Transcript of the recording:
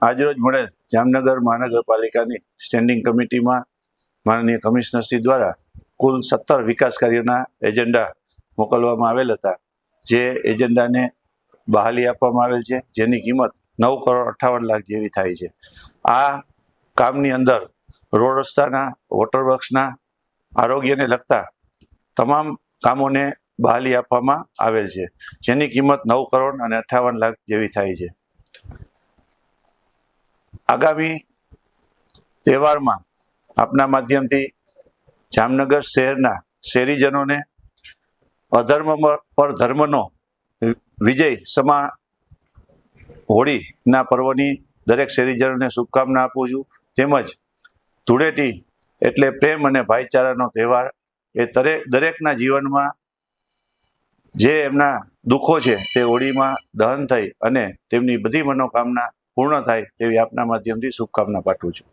આજરોજ મળેલ જામનગર મહાનગરપાલિકાની સ્ટેન્ડિંગ કમિટીમાં માનનીય કમિશનરશ્રી દ્વારા કુલ 17 વિકાસ કાર્યોના એજન્ડા મોકલવામાં આવેલ હતા, જે એજન્ડાને બહાલી આપવામાં આવેલ છે, જેની કિંમત 9,58,00,000 જેવી થાય છે। આ કામની અંદર રોડ રસ્તાના, વોટર વર્ક્સના, આરોગ્યને લગતા તમામ કામોને બહાલી આપવામાં આવેલ છે, જેની કિંમત 9,58,00,000 જેવી થાય છે। આગામી તહેવારમાં આપના માધ્યમથી જામનગર શહેરના શહેરીજનોને અધર્મ પર ધર્મનો વિજય સમા હોળીના પર્વની દરેક શહેરીજનોને શુભકામના આપું છું। તેમજ ધૂળેટી એટલે પ્રેમ અને ભાઈચારાનો તહેવાર, એ દરેકના જીવનમાં જે એમના દુઃખો છે તે હોળીમાં દહન થઈ અને તેમની બધી મનોકામના પૂર્ણ થાય તેવી આપના માધ્યમથી શુભકામના પાઠવું છું।